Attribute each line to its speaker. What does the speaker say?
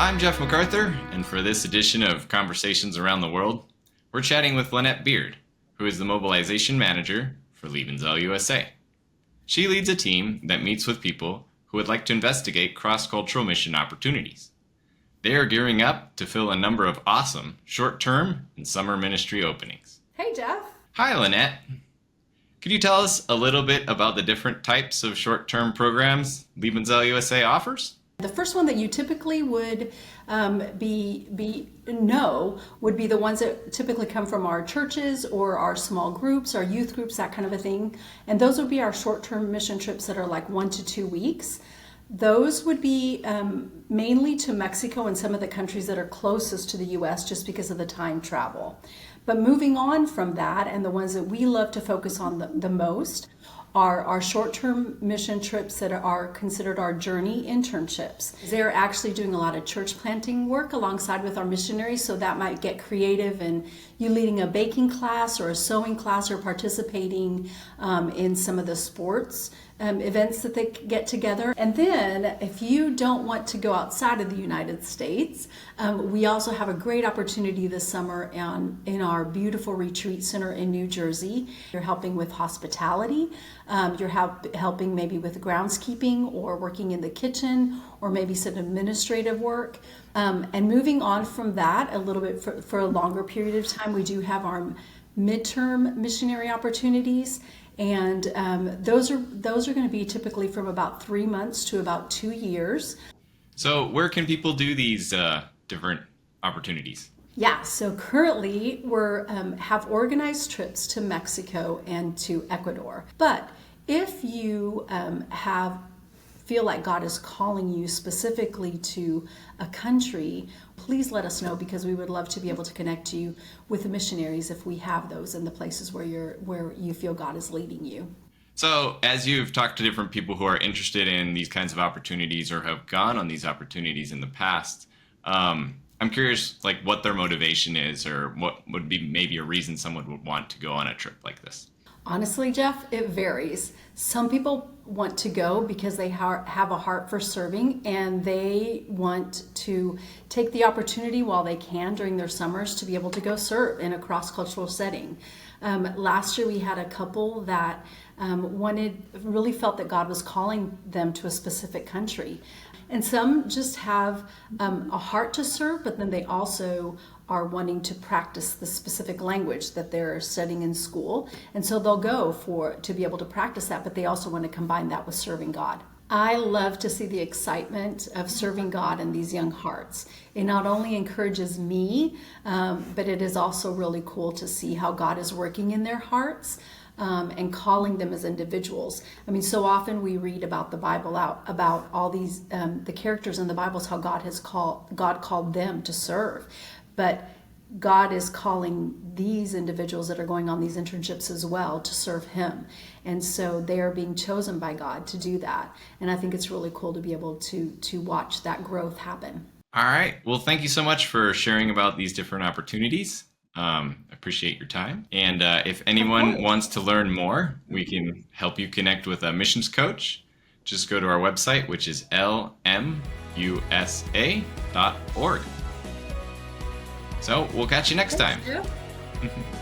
Speaker 1: I'm Jeff MacArthur, and for this edition of Conversations Around the World, we're chatting with Lynette Beard, who is the mobilization manager for Liebenzell USA. She leads a team that meets with people who would like to investigate cross-cultural mission opportunities. They are gearing up to fill a number of awesome short-term and summer ministry openings.
Speaker 2: Hey, Jeff.
Speaker 1: Hi, Lynette. Could you tell us a little bit about the different types of short-term programs Liebenzell USA offers?
Speaker 2: The first one that you typically would know would be the ones that typically come from our churches or our small groups, our youth groups, that kind of a thing. And those would be our short-term mission trips that are like 1 to 2 weeks. Those would be mainly to Mexico and some of the countries that are closest to the U.S. just because of the time travel. But moving on from that, and the ones that we love to focus on the most, are our short-term mission trips that are considered our journey internships. They're actually doing a lot of church planting work alongside with our missionaries, so that might get creative and you leading a baking class or a sewing class or participating in some of the sports events that they get together. And then if you don't want to go outside of the United States, we also have a great opportunity this summer in our beautiful retreat center in New Jersey. You're helping with hospitality, you're helping maybe with groundskeeping or working in the kitchen or maybe some administrative work. And moving on from that a little bit for a longer period of time, we do have our midterm missionary opportunities. And those are going to be typically from about 3 months to about 2 years.
Speaker 1: So where can people do these different opportunities?
Speaker 2: Yeah, so currently we're have organized trips to Mexico and to Ecuador. But if you feel like God is calling you specifically to a country, please let us know, because we would love to be able to connect you with the missionaries if we have those in the places where you feel God is leading you.
Speaker 1: So as you've talked to different people who are interested in these kinds of opportunities or have gone on these opportunities in the past, I'm curious like what their motivation is, or what would be maybe a reason someone would want to go on a trip like this.
Speaker 2: Honestly, Jeff, it varies. Some people want to go because they have a heart for serving, and they want to take the opportunity while they can during their summers to be able to go serve in a cross-cultural setting. Last year we had a couple that really felt that God was calling them to a specific country. And some just have a heart to serve, but then they also are wanting to practice the specific language that they're studying in school. And so they'll go to be able to practice that, but they also want to combine that with serving God. I love to see the excitement of serving God in these young hearts. It not only encourages me, but it is also really cool to see how God is working in their hearts. And calling them as individuals. I mean, so often we read about the Bible about all these the characters in the Bible, is how God called them to serve, but God is calling these individuals that are going on these internships as well to serve Him, and so they are being chosen by God to do that. And I think it's really cool to be able to watch that growth happen.
Speaker 1: All right. Well, thank you so much for sharing about these different opportunities. Appreciate your time. And if anyone wants to learn more, we can help you connect with a missions coach. Just go to our website, which is lmusa.org. So we'll catch you next time.
Speaker 2: Thanks, Jeff.